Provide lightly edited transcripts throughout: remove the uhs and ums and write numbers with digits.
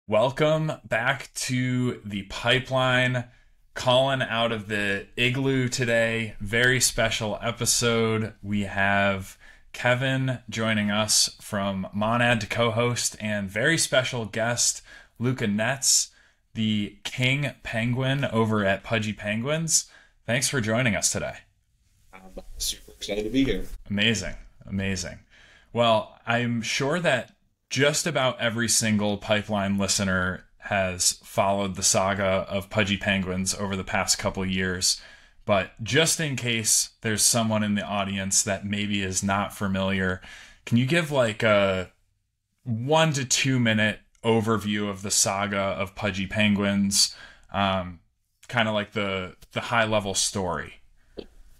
Welcome back to the pipeline. Calling out of the igloo today. Very special episode. We have Kevin joining us from Monad to co-host, and very special guest Luca Netz, the King Penguin over at Pudgy Penguins. Thanks for joining us today. I'm super excited to be here. Amazing. Amazing. Well, I'm sure that just about every single pipeline listener has followed the saga of Pudgy Penguins over the past couple years. But just in case there's someone in the audience that maybe is not familiar, can you give like a 1 to 2 minute overview of the saga of Pudgy Penguins? Kind of like the high level story.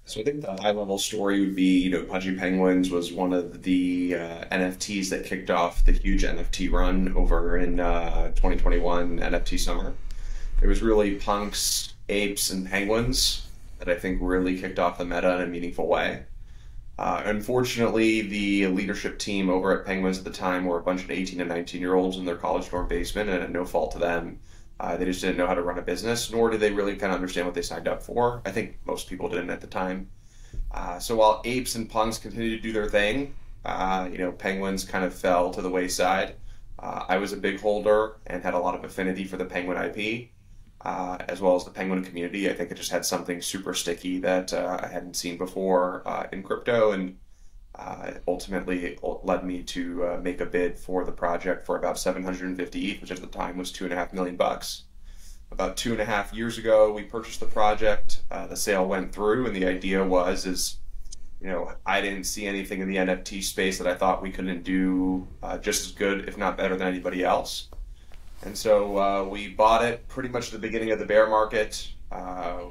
So I think the high level story would be, Pudgy Penguins was one of the NFTs that kicked off the huge NFT run over in 2021 NFT summer. It was really punks, apes, and penguins that I think really kicked off the meta in a meaningful way. Unfortunately, the leadership team over at Penguins at the time were a bunch of 18 and 19-year-olds in their college dorm basement, and no fault to them. They just didn't know how to run a business, nor did they really kind of understand what they signed up for. I think most people didn't at the time. So while apes and punks continued to do their thing, penguins kind of fell to the wayside. I was a big holder and had a lot of affinity for the penguin IP, as well as the penguin community. I think it just had something super sticky that I hadn't seen before in crypto, and ultimately it led me to make a bid for the project for about 750 ETH, which at the time was $2.5 million. About 2.5 years ago, we purchased the project. The sale went through, and the idea was, I didn't see anything in the NFT space that I thought we couldn't do just as good, if not better than anybody else. And so we bought it pretty much at the beginning of the bear market.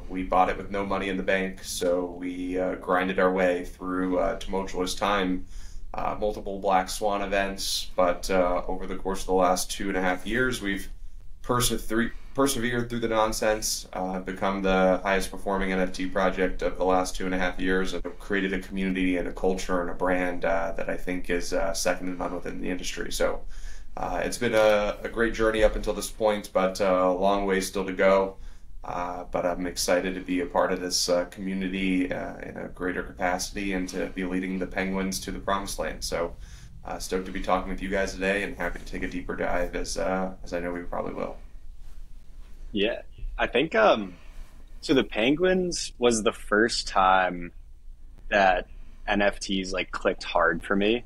We bought it with no money in the bank, so we grinded our way through a tumultuous time, multiple black swan events, but over the course of the last 2.5 years, we've persevered through the nonsense, become the highest performing NFT project of the last 2.5 years, and have created a community and a culture and a brand that I think is second to none within the industry. So it's been a great journey up until this point, but a long way still to go. But I'm excited to be a part of this community in a greater capacity and to be leading the Penguins to the promised land. So stoked to be talking with you guys today, and happy to take a deeper dive as I know we probably will. Yeah, I think so the Penguins was the first time that NFTs like clicked hard for me.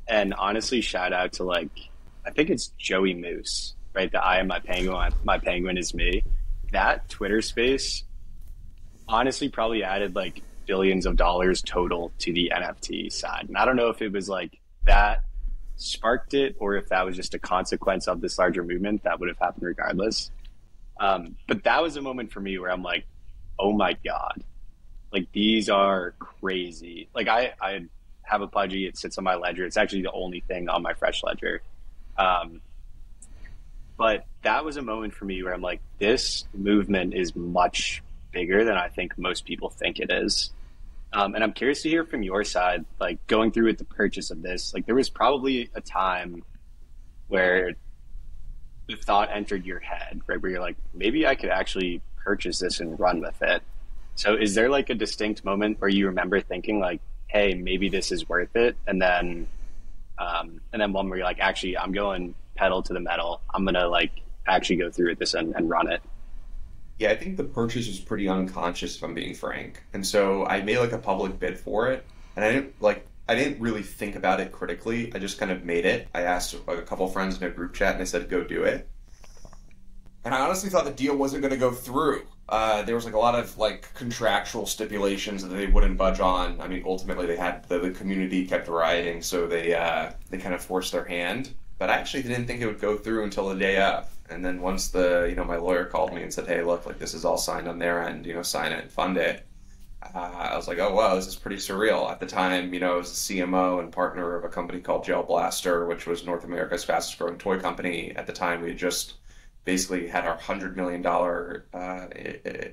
And honestly, shout out to I think it's Joey Moose, right? The I am my penguin is me. That Twitter space honestly probably added like billions of dollars total to the NFT side. And I don't know if it was like that sparked it or if that was just a consequence of this larger movement that would have happened regardless. But that was a moment for me where I'm like, oh my God, like these are crazy. Like I have a Pudgy, it sits on my ledger. It's actually the only thing on my fresh ledger. But that was a moment for me where I'm like, this movement is much bigger than I think most people think it is. And I'm curious to hear from your side, like going through with the purchase of this, like there was probably a time where the thought entered your head, right? Where you're like, maybe I could actually purchase this and run with it. So is there like a distinct moment where you remember thinking like, hey, maybe this is worth it? And then one where you're like, actually, I'm going pedal to the metal. I'm going to like actually go through with this and run it. Yeah, I think the purchase was pretty unconscious, if I'm being frank. And so I made like a public bid for it, and I didn't really think about it critically. I just kind of made it. I asked like a couple friends in a group chat, and I said, go do it. And I honestly thought the deal wasn't going to go through. There was like a lot of like contractual stipulations that they wouldn't budge on. I mean, ultimately they had the community kept rioting, so they kind of forced their hand. But I actually didn't think it would go through until the day of. And then once my lawyer called me and said, hey, look, like this is all signed on their end, sign it and fund it. I was like, oh, wow, this is pretty surreal. At the time, I was a CMO and partner of a company called Gel Blaster, which was North America's fastest growing toy company. At the time, we had just basically had our $100 million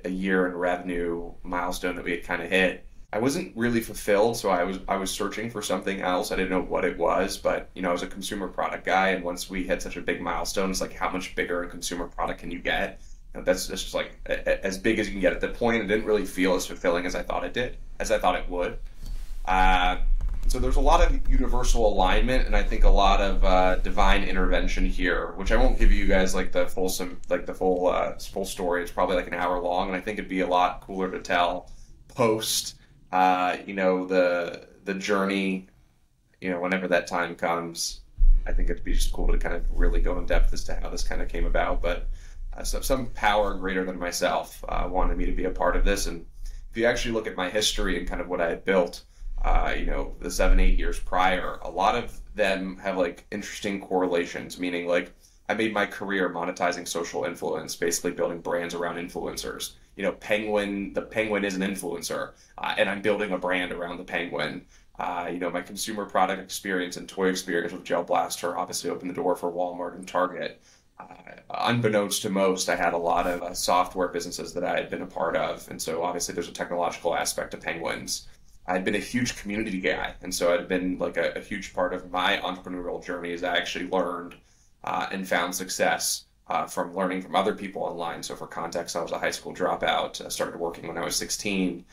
a year in revenue milestone that we had kind of hit. I wasn't really fulfilled, so I was searching for something else. I didn't know what it was, but I was a consumer product guy, and once we hit such a big milestone, it's like how much bigger a consumer product can you get? That's just like as big as you can get at that point. It didn't really feel as fulfilling as I thought it did, as I thought it would. Uh, so there's a lot of universal alignment, and I think a lot of divine intervention here, which I won't give you guys like the full story. It's probably like an hour long, and I think it'd be a lot cooler to tell post the journey, whenever that time comes. I think it'd be just cool to kind of really go in depth as to how this kind of came about. But so some power greater than myself wanted me to be a part of this. And if you actually look at my history and kind of what I had built, the 7-8 years prior, a lot of them have like interesting correlations, meaning like I made my career monetizing social influence, basically building brands around influencers. The penguin is an influencer, and I'm building a brand around the penguin. My consumer product experience and toy experience with Gel Blaster obviously opened the door for Walmart and Target. Unbeknownst to most, I had a lot of software businesses that I had been a part of, and so obviously there's a technological aspect to penguins. I'd been a huge community guy, and so I'd been like a huge part of my entrepreneurial journey as I actually learned and found success from learning from other people online. So for context, I was a high school dropout. I started working when I was 16.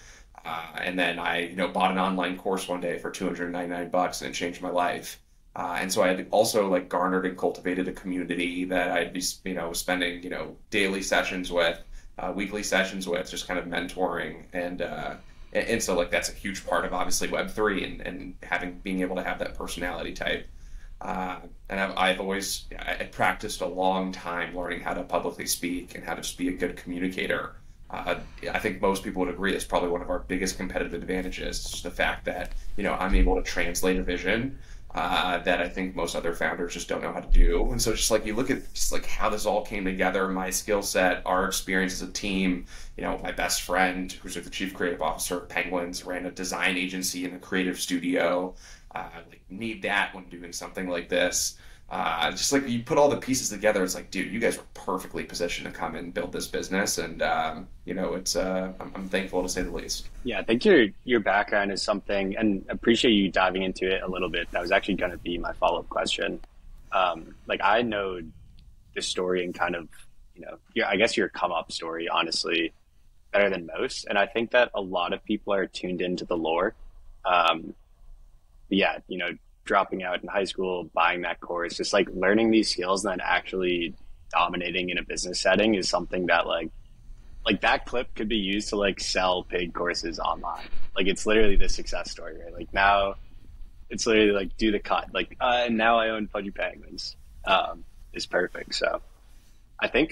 And then I, bought an online course one day for $299 and it changed my life. And so I had also like garnered and cultivated a community that I'd be, spending, daily sessions with, weekly sessions with, just kind of mentoring. And so like that's a huge part of obviously Web3 and being able to have that personality type. And I've always I practiced a long time learning how to publicly speak and how to just be a good communicator. I think most people would agree it's probably one of our biggest competitive advantages. It's just the fact that I'm able to translate a vision that I think most other founders just don't know how to do. And so just like you look at just like how this all came together, my skill set, our experience as a team. My best friend, who's the chief creative officer of Penguins, ran a design agency and a creative studio. Need that when doing something like this. Just like you put all the pieces together, it's like, dude, you guys were perfectly positioned to come and build this business, and it's I'm thankful to say the least. Yeah, I think your background is something, and appreciate you diving into it a little bit. That was actually going to be my follow-up question. I know the story and kind of I guess your come up story honestly better than most, and I think that a lot of people are tuned into the lore. Yeah, dropping out in high school, buying that course, just like learning these skills and then actually dominating in a business setting is something that like that clip could be used to like sell paid courses online. Like it's literally the success story, right? Like now it's literally like do the cut. Like and now I own Pudgy Penguins is perfect. So I think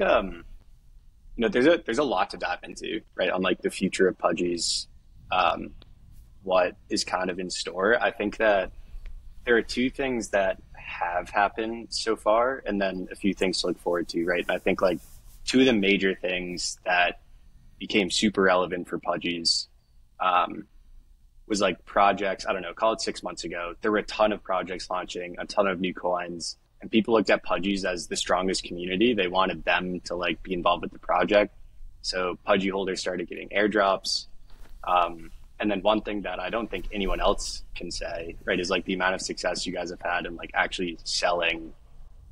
there's a lot to dive into, right? On like the future of Pudgy's, what is kind of in store. I think that there are two things that have happened so far, and then a few things to look forward to, right? And I think like two of the major things that became super relevant for Pudgy's was like projects, I don't know, call it 6 months ago. There were a ton of projects launching, a ton of new coins, and people looked at Pudgy's as the strongest community. They wanted them to like be involved with the project. So Pudgy holders started getting airdrops. And then one thing that I don't think anyone else can say, right, is like the amount of success you guys have had in like actually selling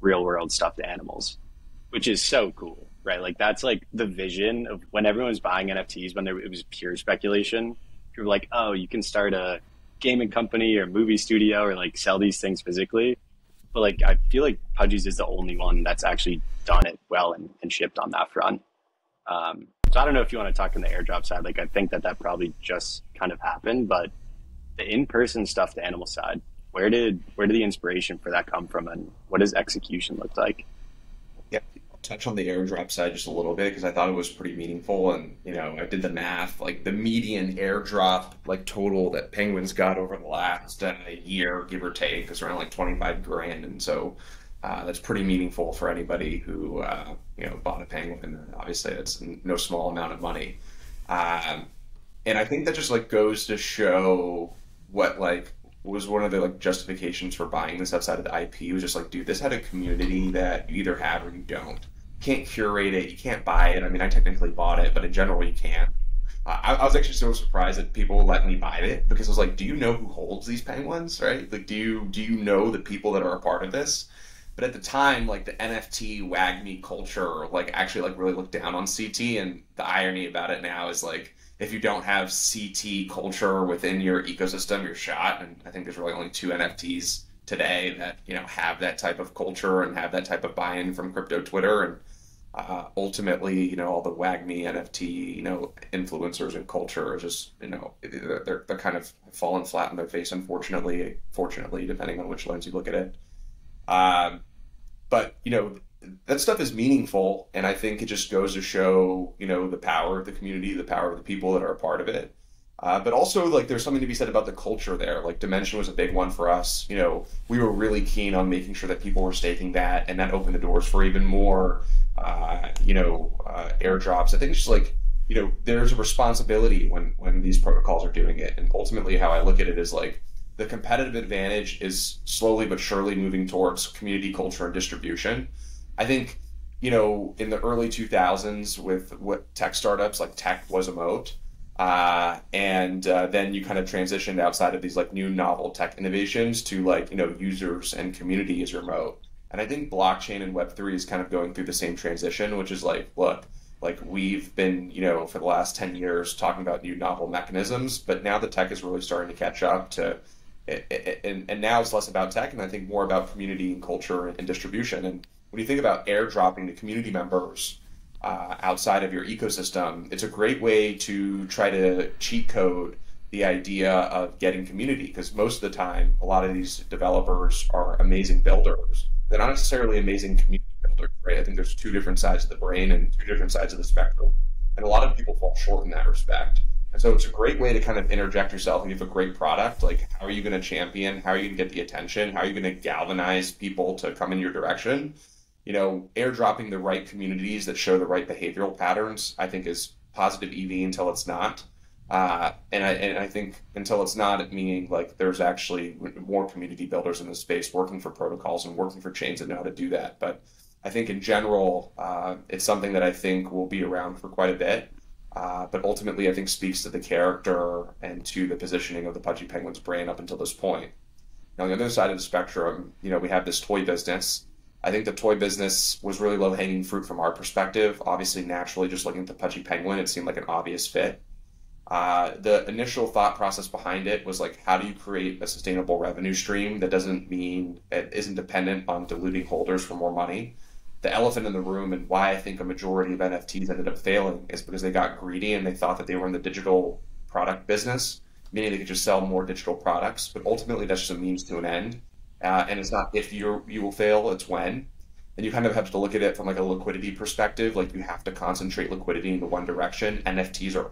real world stuffed animals, which is so cool, right? Like that's like the vision of when everyone was buying NFTs, when it was pure speculation. People were like, oh, you can start a gaming company or movie studio or like sell these things physically. But like, I feel like Pudgy's is the only one that's actually done it well and shipped on that front. So I don't know if you want to talk on the airdrop side. Like I think that probably just kind of happened, but the in-person stuff, the animal side, where did the inspiration for that come from, and what does execution look like? Yeah, I'll touch on the airdrop side just a little bit because I thought it was pretty meaningful, and I did the math. Like the median airdrop like total that Penguins got over the last year, give or take, is around like 25 grand, and so. That's pretty meaningful for anybody who bought a penguin. Obviously, it's no small amount of money, and I think that just like goes to show what like was one of the like justifications for buying this outside of the IP. It was just like, dude, this had a community that you either have or you don't. You can't curate it, you can't buy it. I mean, I technically bought it, but in general, you can't. I was actually so surprised that people let me buy it because I was like, do you know who holds these penguins, right? Like, do you know the people that are a part of this? But at the time, like the NFT WAGMI culture, like actually like really looked down on CT. And the irony about it now is like, if you don't have CT culture within your ecosystem, you're shot. And I think there's really only two NFTs today that, have that type of culture and have that type of buy-in from crypto Twitter. And ultimately, all the WAGMI NFT, influencers and culture are just, they're kind of falling flat on their face, unfortunately, fortunately, depending on which lens you look at it. But that stuff is meaningful, and I think it just goes to show, the power of the community, the power of the people that are a part of it. But also, like, there's something to be said about the culture there. Like, Dimension was a big one for us. We were really keen on making sure that people were staking that, and that opened the doors for even more, airdrops. I think it's just like, there's a responsibility when these protocols are doing it. And ultimately, how I look at it is like, the competitive advantage is slowly but surely moving towards community culture and distribution. I think, in the early 2000s with what tech startups, like tech was a moat. Then you kind of transitioned outside of these like new novel tech innovations to like, users and community as your moat. And I think blockchain and Web3 is kind of going through the same transition, which is like, look, like we've been, for the last 10 years talking about new novel mechanisms, but now the tech is really starting to catch up to and now it's less about tech and I think more about community and culture and distribution. And when you think about airdropping to community members outside of your ecosystem, it's a great way to try to cheat code the idea of getting community, because most of the time, a lot of these developers are amazing builders. They're not necessarily amazing community builders, right? I think there's two different sides of the brain and two different sides of the spectrum. And a lot of people fall short in that respect. And so it's a great way to kind of interject yourself and you have a great product. Like, how are you going to champion? How are you going to get the attention? How are you going to galvanize people to come in your direction? Airdropping the right communities that show the right behavioral patterns, I think is positive EV until it's not. And I think until it's not, meaning like there's actually more community builders in this space working for protocols and working for chains that know how to do that. But I think in general, it's something that I think will be around for quite a bit. But ultimately, I think speaks to the character and to the positioning of the Pudgy Penguins brand up until this point. Now, on the other side of the spectrum, we have this toy business. I think the toy business was really low-hanging fruit from our perspective. Obviously, naturally, just looking at the Pudgy Penguin, it seemed like an obvious fit. The initial thought process behind it was like, how do you create a sustainable revenue stream that doesn't mean it isn't dependent on diluting holders for more money? The elephant in the room, and why I think a majority of NFTs ended up failing, is because they got greedy and they thought that they were in the digital product business, meaning they could just sell more digital products. But ultimately, that's just a means to an end. And it's not if you will fail, it's when. And you kind of have to look at it from like a liquidity perspective. Like, you have to concentrate liquidity into one direction. NFTs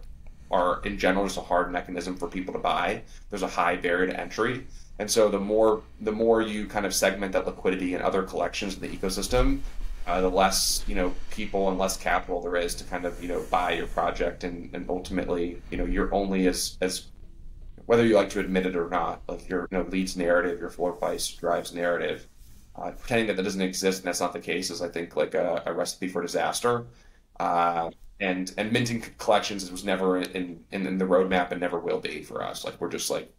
are in general just a hard mechanism for people to buy. There's a high barrier to entry. And so the more you kind of segment that liquidity in other collections in the ecosystem, the less people and less capital there is to kind of buy your project, and ultimately you're only as whether you like to admit it or not, like your leads narrative, your floor price drives narrative. Pretending that doesn't exist and that's not the case is, I think, like a recipe for disaster. And minting collections was never in the roadmap and never will be for us. Like, we're just like,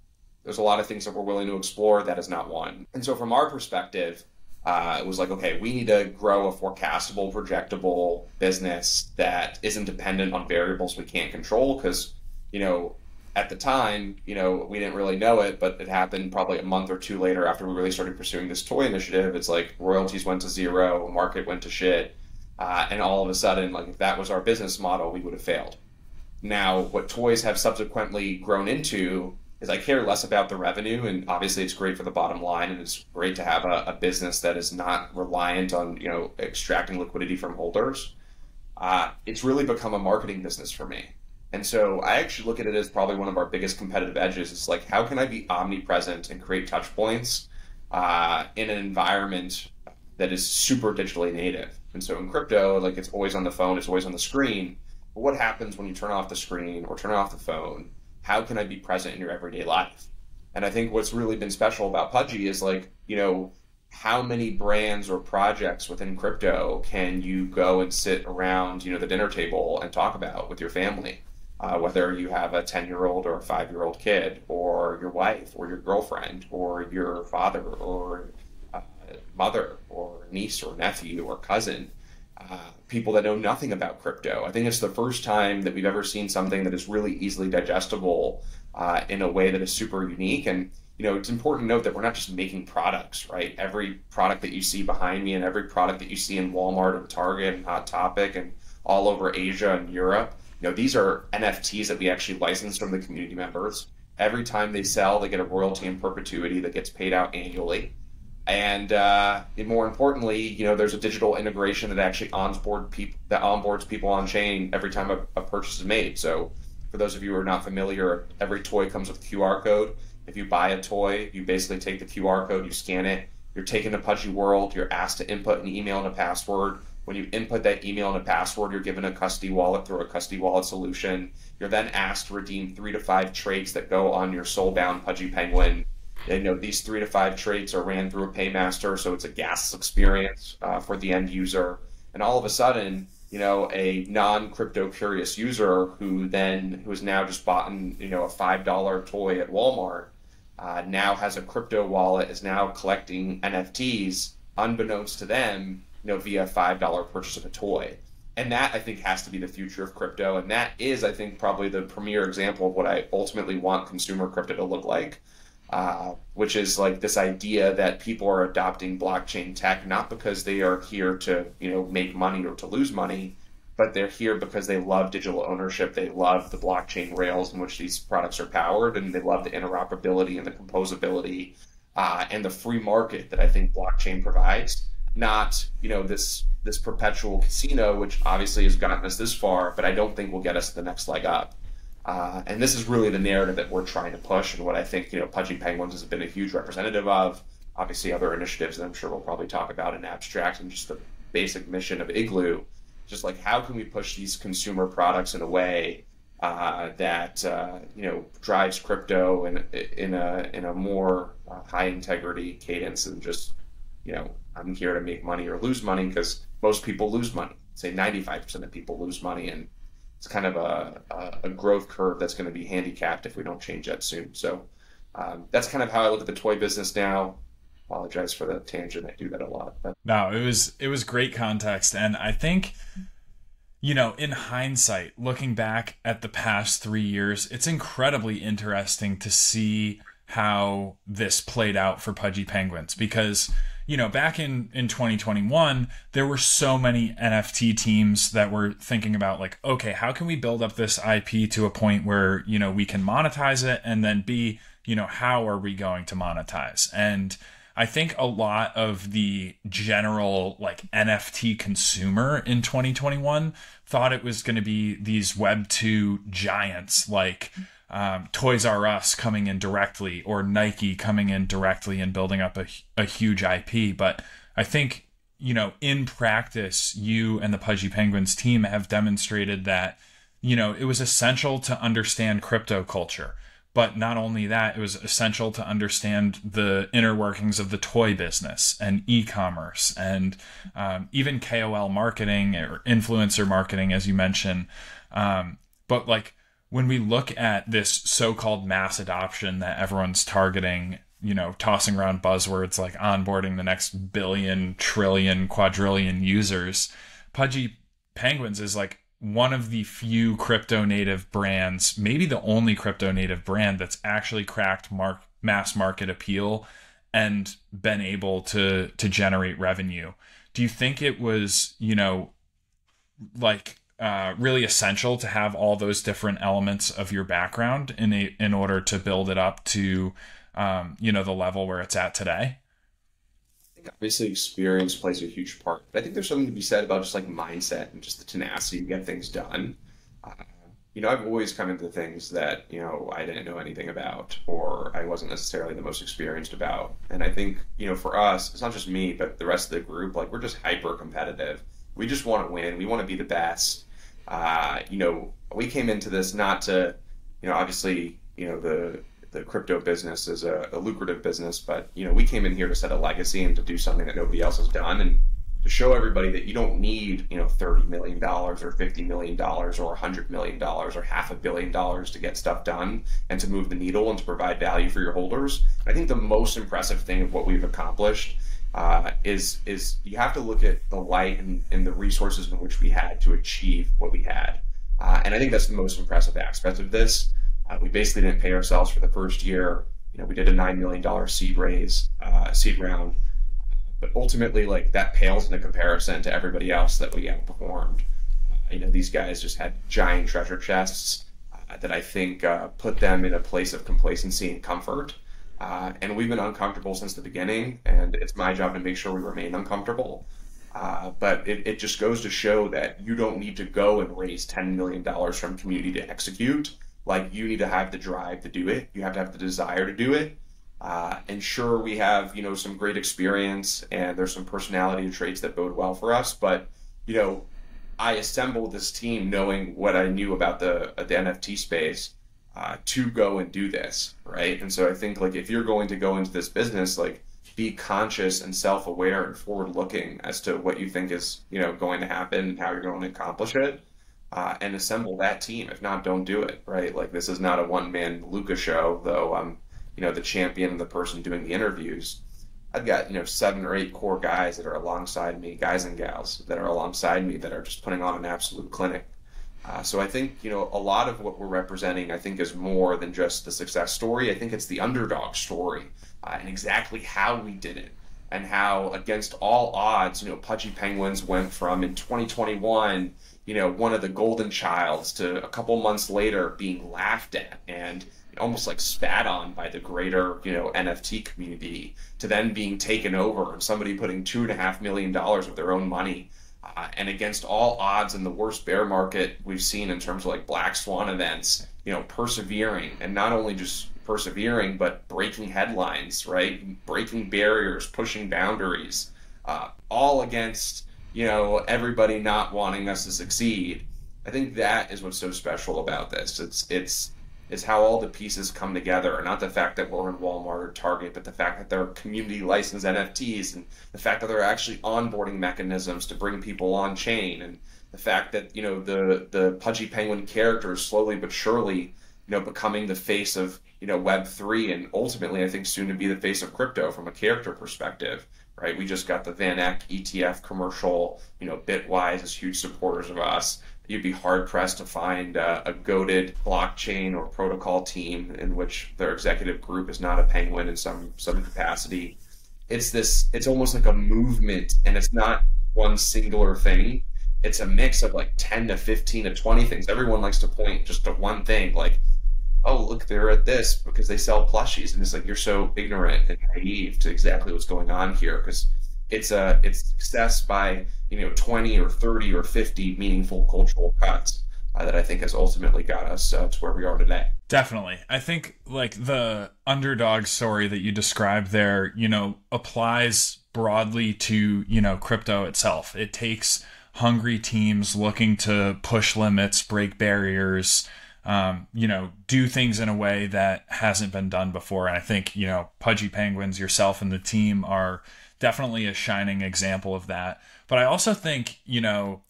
there's a lot of things that we're willing to explore. That is not one. And so from our perspective, it was like, okay, we need to grow a forecastable, projectable business that isn't dependent on variables we can't control. Because, at the time, we didn't really know it, but it happened probably a month or two later after we really started pursuing this toy initiative. It's like royalties went to zero, market went to shit. And all of a sudden, like, if that was our business model, we would have failed. Now, what toys have subsequently grown into is I care less about the revenue, and obviously it's great for the bottom line, and it's great to have a business that is not reliant on extracting liquidity from holders. It's really become a marketing business for me. And so I actually look at it as probably one of our biggest competitive edges. It's like, how can I be omnipresent and create touch points in an environment that is super digitally native? And so in crypto, like, it's always on the phone, it's always on the screen. But what happens when you turn off the screen or turn off the phone? How can I be present in your everyday life? And I think what's really been special about Pudgy is, like, how many brands or projects within crypto can you go and sit around, the dinner table and talk about with your family? whether you have a 10-year-old or a 5-year-old kid, or your wife or your girlfriend or your father or mother or niece or nephew or cousin, people that know nothing about crypto. I think it's the first time that we've ever seen something that is really easily digestible in a way that is super unique. And it's important to note that we're not just making products, right? Every product that you see behind me and every product that you see in Walmart and Target and Hot Topic and all over Asia and Europe, these are NFTs that we actually license from the community members. Every time they sell, they get a royalty in perpetuity that gets paid out annually. And more importantly, there's a digital integration that actually onboards people on chain every time a purchase is made. So for those of you who are not familiar, every toy comes with a QR code. If you buy a toy, you basically take the QR code, you scan it, you're taken to Pudgy World, you're asked to input an email and a password. When you input that email and a password, you're given a custody wallet through a custody wallet solution. You're then asked to redeem 3 to 5 traits that go on your soul-bound Pudgy Penguin. And, these 3 to 5 traits are ran through a paymaster, so it's a gasless experience for the end user. And all of a sudden, a non-crypto curious user who has now just bought a $5 toy at Walmart, now has a crypto wallet, is now collecting NFTs unbeknownst to them, via a $5 purchase of a toy. And that, I think, has to be the future of crypto. And that is, I think, probably the premier example of what I ultimately want consumer crypto to look like, which is like this idea that people are adopting blockchain tech, not because they are here to, make money or to lose money, but they're here because they love digital ownership. They love the blockchain rails in which these products are powered, and they love the interoperability and the composability and the free market that I think blockchain provides. Not, this perpetual casino, which obviously has gotten us this far, but I don't think will get us the next leg up. And this is really the narrative that we're trying to push, and what I think, Pudgy Penguins has been a huge representative of. Obviously, other initiatives that I'm sure we'll probably talk about in abstract, and just the basic mission of Igloo, just like how can we push these consumer products in a way that drives crypto in a more high integrity cadence, and just I'm here to make money or lose money, because most people lose money. Say 95% of people lose money, and it's kind of a growth curve that's going to be handicapped if we don't change that soon. So that's kind of how I look at the toy business now. Apologize for the tangent. I do that a lot. But. No, it was great context. And I think, in hindsight, looking back at the past 3 years, it's incredibly interesting to see how this played out for Pudgy Penguins, because back in 2021, there were so many NFT teams that were thinking about like, okay, how can we build up this IP to a point where, we can monetize it? And then B, how are we going to monetize? And I think a lot of the general like NFT consumer in 2021 thought it was going to be these Web 2 giants like Toys R Us coming in directly, or Nike coming in directly and building up a huge IP. But I think, in practice, you and the Pudgy Penguins team have demonstrated that, it was essential to understand crypto culture. But not only that, it was essential to understand the inner workings of the toy business and e-commerce and even KOL marketing or influencer marketing, as you mentioned. But like, when we look at this so-called mass adoption that everyone's targeting, tossing around buzzwords like onboarding the next billion, trillion, quadrillion users, Pudgy Penguins is like one of the few crypto native brands, maybe the only crypto native brand that's actually cracked mass market appeal and been able to generate revenue. Do you think it was, really essential to have all those different elements of your background in order to build it up to, the level where it's at today? I think obviously experience plays a huge part, but I think there's something to be said about just like mindset and just the tenacity to get things done. I've always come into things that, I didn't know anything about, or I wasn't necessarily the most experienced about. And I think, for us, it's not just me, but the rest of the group, like we're just hyper competitive. We just want to win. We want to be the best. We came into this not to, obviously, the crypto business is a lucrative business, but, we came in here to set a legacy and to do something that nobody else has done. And to show everybody that you don't need, $30 million or $50 million or $100 million or $500 million to get stuff done and to move the needle and to provide value for your holders. I think the most impressive thing of what we've accomplished is you have to look at the light and the resources in which we had to achieve what we had. And I think that's the most impressive aspect of this. We basically didn't pay ourselves for the first year. We did a $9 million seed round. But ultimately, like, that pales into comparison to everybody else that we outperformed. These guys just had giant treasure chests that I think put them in a place of complacency and comfort. And we've been uncomfortable since the beginning, and it's my job to make sure we remain uncomfortable. But it just goes to show that you don't need to go and raise $10 million from community to execute. Like, you need to have the drive to do it. You have to have the desire to do it. And sure, we have, some great experience, and there's some personality traits that bode well for us. But, I assembled this team knowing what I knew about the NFT space to go and do this, right? And so I think, like, if you're going to go into this business, like, be conscious and self-aware and forward-looking as to what you think is, going to happen and how you're going to accomplish it, and assemble that team. If not, don't do it, right? Like, this is not a one-man Luca show, though I'm the champion and the person doing the interviews. I've got, 7 or 8 core guys that are alongside me, guys and gals that are alongside me that are just putting on an absolute clinic. So I think, a lot of what we're representing, I think, is more than just the success story. I think it's the underdog story and exactly how we did it and how, against all odds, Pudgy Penguins went from, in 2021, one of the golden childs to a couple months later being laughed at and almost like spat on by the greater, NFT community, to then being taken over and somebody putting $2.5 million of their own money, and against all odds in the worst bear market we've seen in terms of like black swan events, persevering, and not only just persevering, but breaking headlines, right? Breaking barriers, pushing boundaries, all against, everybody not wanting us to succeed. I think that is what's so special about this. It's how all the pieces come together, and not the fact that we're in Walmart or Target, but the fact that there are community licensed NFTs, and the fact that there are actually onboarding mechanisms to bring people on chain, and the fact that the Pudgy Penguin character is slowly but surely becoming the face of Web3, and ultimately I think soon to be the face of crypto from a character perspective. Right, we just got the Van Eck ETF commercial. Bitwise is huge supporters of us. You'd be hard pressed to find a goated blockchain or protocol team in which their executive group is not a penguin in some capacity. It's almost like a movement, and it's not one singular thing. It's a mix of like 10 to 15 to 20 things. Everyone likes to point just to one thing, like, oh, look, they're at this because they sell plushies. And it's like, you're so ignorant and naive to exactly what's going on here, because it's success by 20 or 30 or 50 meaningful cultural cuts that I think has ultimately got us to where we are today. Definitely. I think like the underdog story that you described there, applies broadly to, crypto itself. It takes hungry teams looking to push limits, break barriers, do things in a way that hasn't been done before. And I think, Pudgy Penguins, yourself and the team are definitely a shining example of that. But I also think,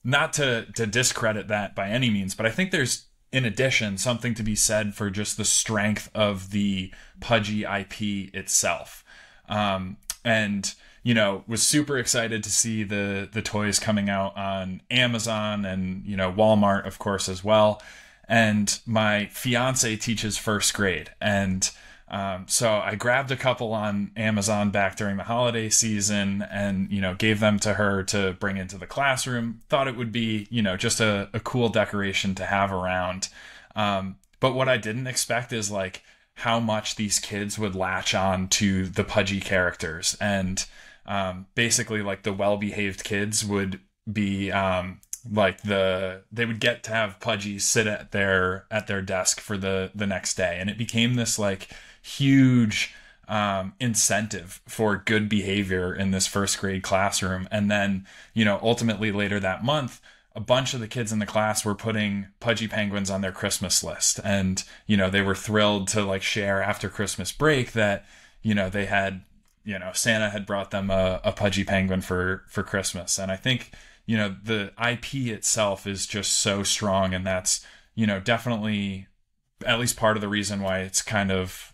not to discredit that by any means, but I think there's, in addition, something to be said for just the strength of the Pudgy IP itself. And was super excited to see the toys coming out on Amazon and, Walmart, of course, as well. And my fiance teaches first grade. And so I grabbed a couple on Amazon back during the holiday season and, gave them to her to bring into the classroom. Thought it would be, just a cool decoration to have around. But what I didn't expect is like how much these kids would latch on to the Pudgy characters. And basically like the well-behaved kids would be they would get to have Pudgy sit at their desk for the next day. And it became this like huge incentive for good behavior in this first grade classroom. And then, ultimately later that month, a bunch of the kids in the class were putting Pudgy Penguins on their Christmas list. And, they were thrilled to like share after Christmas break that, they had Santa had brought them a Pudgy Penguin for Christmas. And I think, the IP itself is just so strong, and that's, definitely at least part of the reason why it's kind of,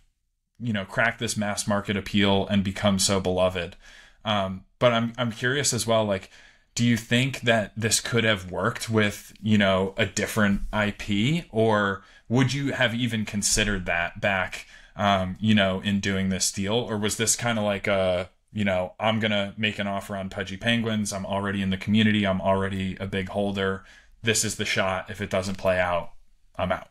cracked this mass market appeal and become so beloved. But I'm curious as well, like, do you think that this could have worked with, a different IP, or would you have even considered that back, in doing this deal? Or was this kind of like I'm going to make an offer on Pudgy Penguins. I'm already in the community. I'm already a big holder. This is the shot. If it doesn't play out, I'm out.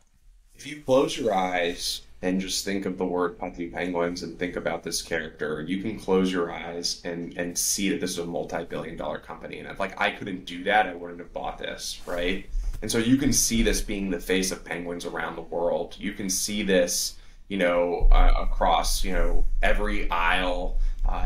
If you close your eyes and just think of the word Pudgy Penguins and think about this character, you can close your eyes and see that this is a multi-billion-dollar company. And if I couldn't do that, I wouldn't have bought this, right? And so you can see this being the face of penguins around the world. You can see this, across, every aisle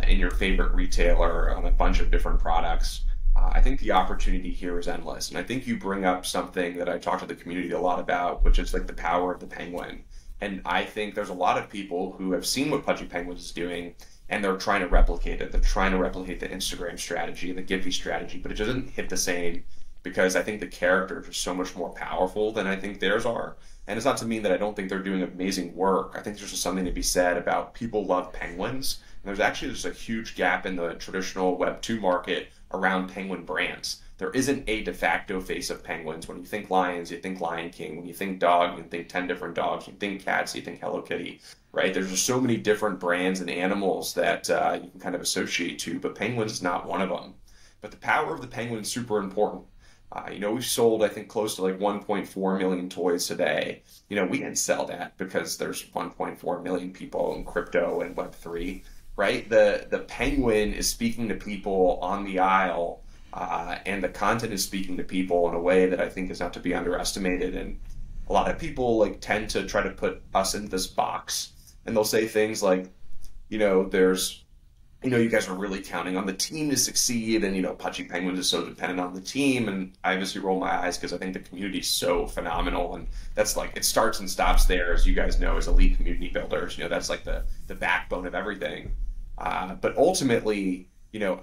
in your favorite retailer on a bunch of different products. I think the opportunity here is endless. And I think you bring up something that I talk to the community a lot about, which is like the power of the penguin. And I think there's a lot of people who have seen what Pudgy Penguins is doing, and they're trying to replicate it. They're trying to replicate the Instagram strategy, the Giphy strategy, but it doesn't hit the same, because I think the characters are so much more powerful than I think theirs are. And it's not to mean that I don't think they're doing amazing work. I think there's just something to be said about people love penguins. And there's actually just a huge gap in the traditional Web 2 market around penguin brands. There isn't a de facto face of penguins. When you think lions, you think Lion King. When you think dog, you think 10 different dogs. You think cats, you think Hello Kitty, right? There's just so many different brands and animals that you can kind of associate to, but penguins is not one of them. But the power of the penguin is super important. We've sold, I think, close to like 1.4 million toys today. We didn't sell that because there's 1.4 million people in crypto and Web3, right? The penguin is speaking to people on the aisle, and the content is speaking to people in a way that I think is not to be underestimated. And a lot of people tend to try to put us in this box, and they'll say things like, you guys are really counting on the team to succeed, and Pudgy Penguins is so dependent on the team. And I obviously roll my eyes because I think the community is so phenomenal, and that's it starts and stops there, as you guys know, as elite community builders. That's like the backbone of everything. But ultimately,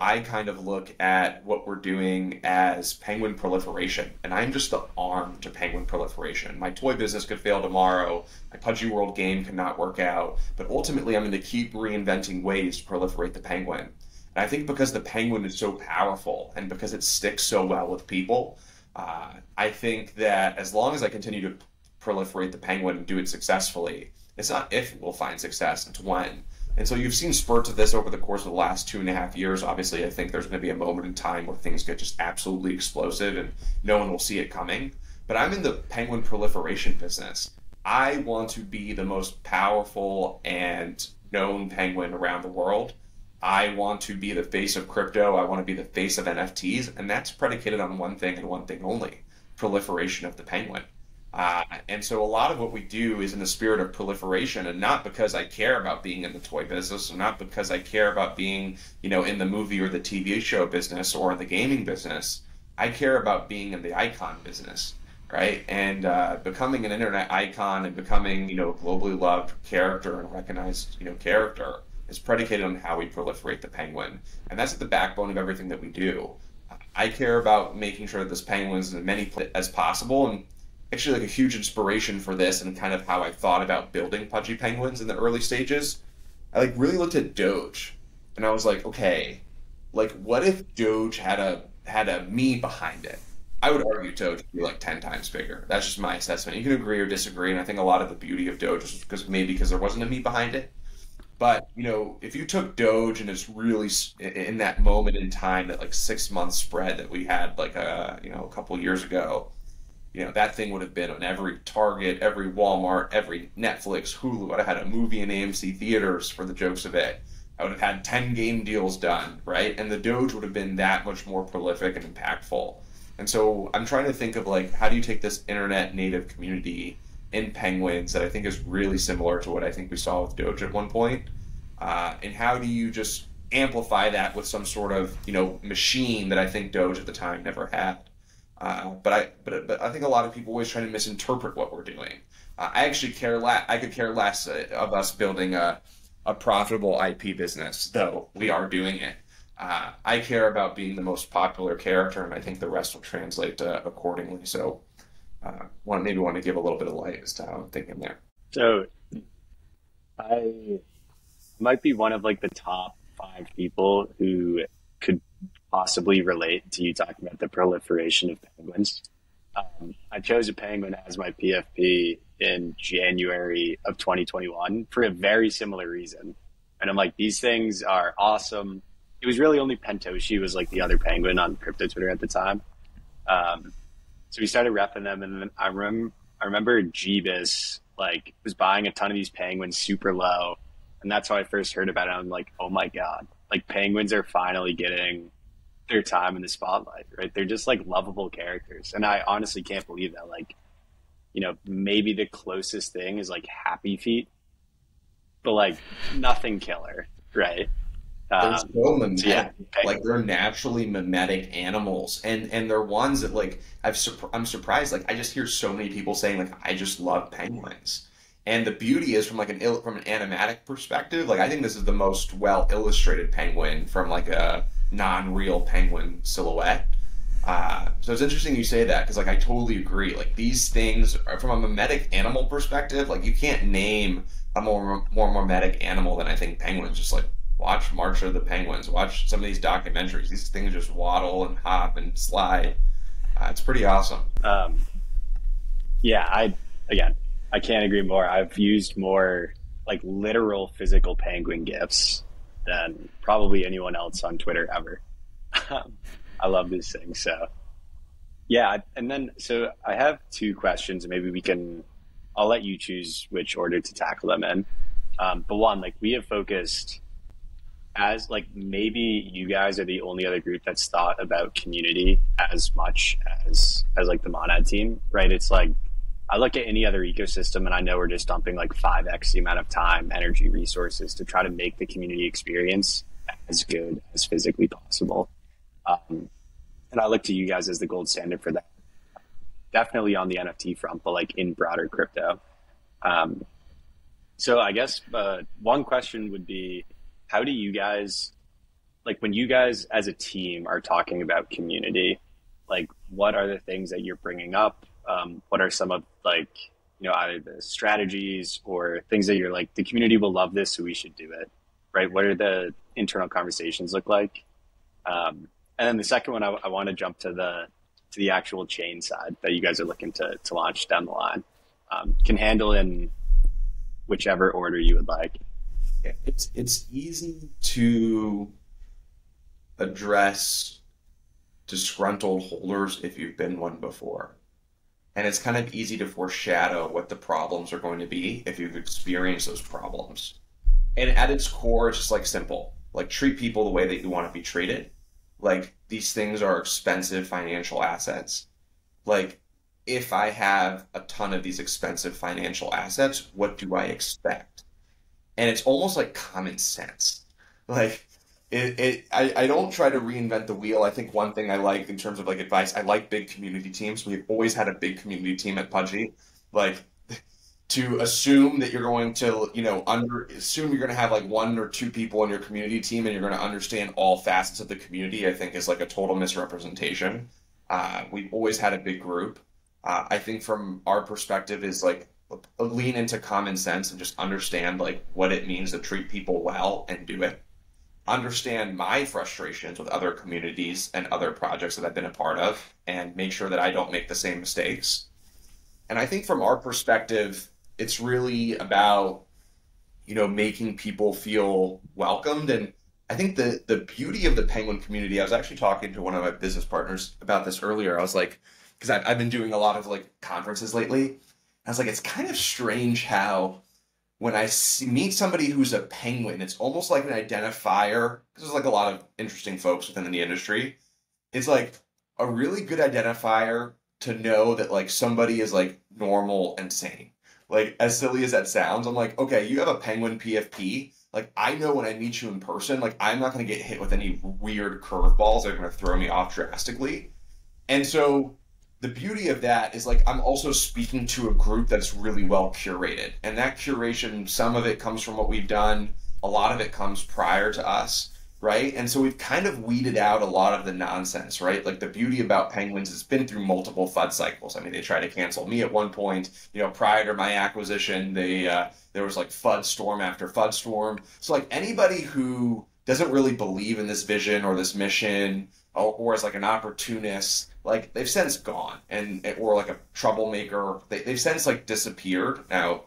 I kind of look at what we're doing as penguin proliferation, and I'm just the arm to penguin proliferation. My toy business could fail tomorrow, my Pudgy World game could not work out, but ultimately I'm going to keep reinventing ways to proliferate the penguin. And I think because the penguin is so powerful and because it sticks so well with people, I think that as long as I continue to proliferate the penguin and do it successfully, it's not if we'll find success, it's when. And so you've seen spurts of this over the course of the last 2.5 years. Obviously, I think there's going to be a moment in time where things get just absolutely explosive and no one will see it coming. But I'm in the penguin proliferation business. I want to be the most powerful and known penguin around the world. I want to be the face of crypto. I want to be the face of NFTs. And that's predicated on one thing and one thing only: proliferation of the penguin. And so a lot of what we do is in the spirit of proliferation, and not because I care about being in the toy business, and not because I care about being, in the movie or the TV show business or in the gaming business. I care about being in the icon business, right? And becoming an internet icon and becoming, a globally loved character and recognized, character is predicated on how we proliferate the penguin. And that's at the backbone of everything that we do. I care about making sure that this penguin is in as many places as possible. And actually, a huge inspiration for this and kind of how I thought about building Pudgy Penguins in the early stages, I really looked at Doge, and I was like, okay, what if Doge had a me behind it? I would argue Doge would be 10 times bigger. That's just my assessment. You can agree or disagree, and I think a lot of the beauty of Doge is because there wasn't a me behind it. But if you took Doge and it's really in that moment in time, that 6 month spread that we had a couple years ago, that thing would have been on every Target, every Walmart, every Netflix, Hulu. I'd have had a movie in AMC theaters for the jokes of it. I would have had 10 game deals done, right? And the Doge would have been that much more prolific and impactful. And so I'm trying to think of how do you take this internet native community in penguins that I think is really similar to what I think we saw with Doge at one point, and how do you just amplify that with some sort of machine that I think Doge at the time never had. But I think a lot of people always try to misinterpret what we're doing. I actually care less. I could care less of us building a a profitable IP business, though we are doing it. I care about being the most popular character, and I think the rest will translate accordingly. So, maybe want to give a little bit of light as to how I'm thinking there. So I might be one of like the top 5 people who could possibly relate to you talking about the proliferation of penguins. I chose a penguin as my PFP in January of 2021 for a very similar reason. And I'm like, these things are awesome. It was really only Pentoshi was like the other penguin on crypto Twitter at the time. So we started repping them, and then I remember Jeebus like was buying a ton of these penguins super low, and that's how I first heard about it. I'm like, oh my god, like penguins are finally getting their time in the spotlight, right? They're just like lovable characters, and I honestly can't believe that. Like, you know, maybe the closest thing is like Happy Feet, but like nothing killer, right? They're so mimetic. So yeah, like they're naturally mimetic animals, and they're ones that like I'm surprised. Like I just hear so many people saying like I just love penguins, and the beauty is from an animatic perspective. Like I think this is the most well illustrated penguin from like a non-real penguin silhouette. So it's interesting you say that because like I totally agree. Like these things are from a mimetic animal perspective. Like you can't name a more mimetic animal than I think penguins. Just like watch March of the Penguins, watch some of these documentaries. These things just waddle and hop and slide. It's pretty awesome. Yeah, I can't agree more. I've used more like literal physical penguin gifs than probably anyone else on Twitter ever. I love these things. So yeah, and then so I have 2 questions, and maybe I'll let you choose which order to tackle them in. But one, like we have focused as like maybe you guys are the only other group that's thought about community as much as like the Monad team, right? It's like I look at any other ecosystem and I know we're just dumping like 5x the amount of time, energy, resources to try to make the community experience as good as physically possible. And I look to you guys as the gold standard for that. Definitely on the NFT front, but like in broader crypto. So I guess one question would be, how do you guys, like when you guys as a team are talking about community, like what are the things that you're bringing up? What are some of like, you know, either the strategies or things that you're like, the community will love this, so we should do it, right? What are the internal conversations look like? And then the second one, I want to jump to the actual chain side that you guys are looking to launch down the line. Can handle in whichever order you would like. It's easy to address disgruntled holders if you've been one before. And it's kind of easy to foreshadow what the problems are going to be if you've experienced those problems. And at its core, it's just like simple. Like treat people the way that you want to be treated. Like these things are expensive financial assets. Like if I have a ton of these expensive financial assets, what do I expect? And it's almost like common sense. Like I don't try to reinvent the wheel. I think one thing I like in terms of like advice, I like big community teams. We've always had a big community team at Pudgy. Like to assume that you're going to, you know, assume you're going to have like 1 or 2 people on your community team and you're going to understand all facets of the community, I think is like a total misrepresentation. We've always had a big group. I think from our perspective is like lean into common sense and just understand like what it means to treat people well and do it. Understand my frustrations with other communities and other projects that I've been a part of and make sure that I don't make the same mistakes. And I think from our perspective, it's really about, you know, making people feel welcomed. And I think the beauty of the Penguin community, I was actually talking to one of my business partners about this earlier. I was like, because I've been doing a lot of like conferences lately. I was like, it's kind of strange how when I meet somebody who's a penguin, it's almost like an identifier, because there's like a lot of interesting folks within the industry. It's like a really good identifier to know that like somebody is like normal and sane. Like as silly as that sounds, I'm like, okay, you have a penguin PFP. Like I know when I meet you in person, like I'm not going to get hit with any weird curveballs that are going to throw me off drastically. And so the beauty of that is like I'm also speaking to a group that's really well curated, and that curation, some of it comes from what we've done a lot of it comes prior to us, right? And so we've kind of weeded out a lot of the nonsense, right? Like the beauty about Penguins has been through multiple FUD cycles. I mean, they tried to cancel me at one point, prior to my acquisition, there was like FUD storm after FUD storm. So like anybody who doesn't really believe in this vision or this mission or as like an opportunist, like they've since gone or like a troublemaker, they've since like disappeared. Now,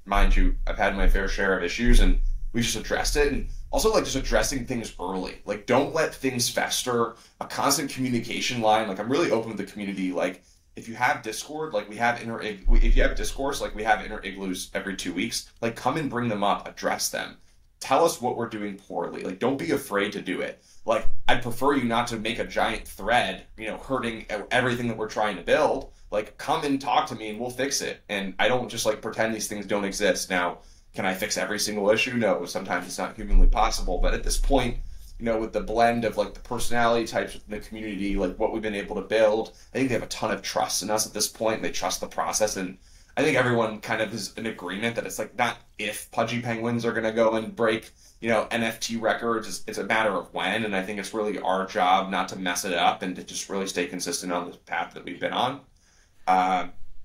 mind you, I've had my fair share of issues and we just addressed it. And also like just addressing things early, like don't let things fester, a constant communication line. Like I'm really open with the community. Like if you have Discord, like if you have discourse, like we have inner igloos every 2 weeks, like come and bring them up, address them. Tell us what we're doing poorly. Like don't be afraid to do it. Like I'd prefer you not to make a giant thread, hurting everything that we're trying to build. Like come and talk to me and we'll fix it. And I don't just like pretend these things don't exist. Now, can I fix every single issue? No, sometimes it's not humanly possible. But at this point, with the blend of like the personality types within the community, like what we've been able to build, I think they have a ton of trust in us at this point. And they trust the process. And I think everyone kind of is in agreement that it's like not if Pudgy Penguins are going to go and break, NFT records. It's a matter of when. And I think it's really our job not to mess it up and to just really stay consistent on the path that we've been on.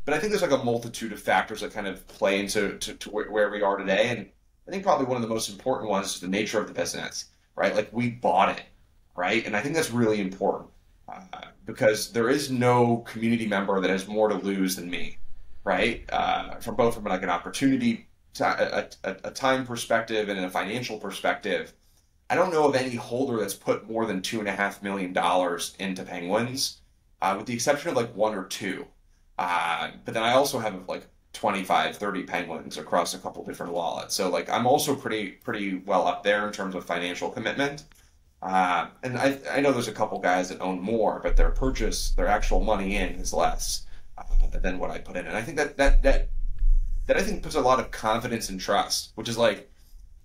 But I think there's like a multitude of factors that kind of play into where we are today. And I think probably one of the most important ones is the nature of the business, right? Like we bought it, right? And I think that's really important because there is no community member that has more to lose than me, right? From like an opportunity, a time perspective and a financial perspective. I don't know of any holder that's put more than $2.5 million into Penguins, with the exception of like one or two. But then I also have like 25, 30 Penguins across a couple different wallets. So like I'm also pretty well up there in terms of financial commitment. And I know there's a couple guys that own more, but their actual money in is less than what I put in. And I think that I think puts a lot of confidence and trust, which is like,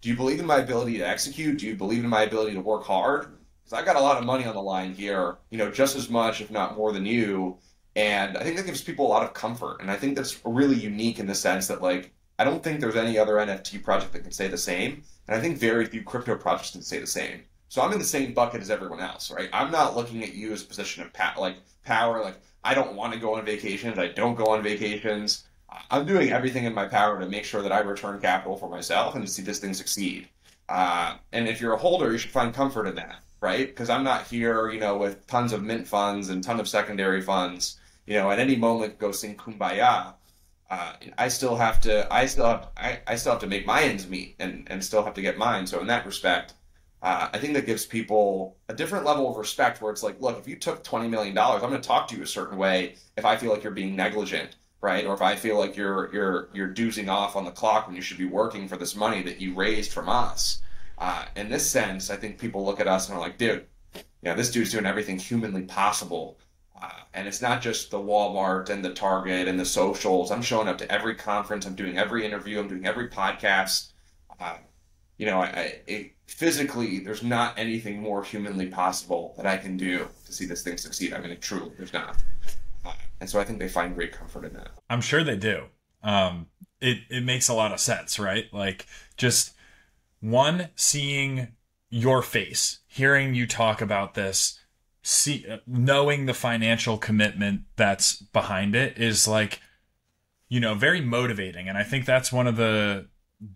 do you believe in my ability to execute? Do you believe in my ability to work hard? Because I got a lot of money on the line here, just as much, if not more than you. And I think that gives people a lot of comfort. And I think that's really unique in the sense that, like, I don't think there's any other NFT project that can say the same. And I think very few crypto projects can say the same. So I'm in the same bucket as everyone else, right? I'm not looking at you as a position of power. Like, I don't want to go on vacations. I don't go on vacations. I'm doing everything in my power to make sure that I return capital for myself and to see this thing succeed. And if you're a holder, you should find comfort in that, right? Because I'm not here, with tons of mint funds and ton of secondary funds. At any moment go sing Kumbaya. I still have to make my ends meet and still have to get mine. So in that respect, I think that gives people a different level of respect where it's like, look, if you took $20 million, I'm going to talk to you a certain way if I feel like you're being negligent, right? Or if I feel like you're doozing off on the clock when you should be working for this money that you raised from us. In this sense, I think people look at us and are like, dude, this dude's doing everything humanly possible. And it's not just the Walmart and the Target and the socials. I'm showing up to every conference. I'm doing every interview. I'm doing every podcast. Physically, there's not anything more humanly possible that I can do to see this thing succeed. I mean, truly, there's not. And so I think they find great comfort in that. I'm sure they do. It makes a lot of sense, right? Like just seeing your face, hearing you talk about this, knowing the financial commitment that's behind it is like, very motivating. And I think that's one of the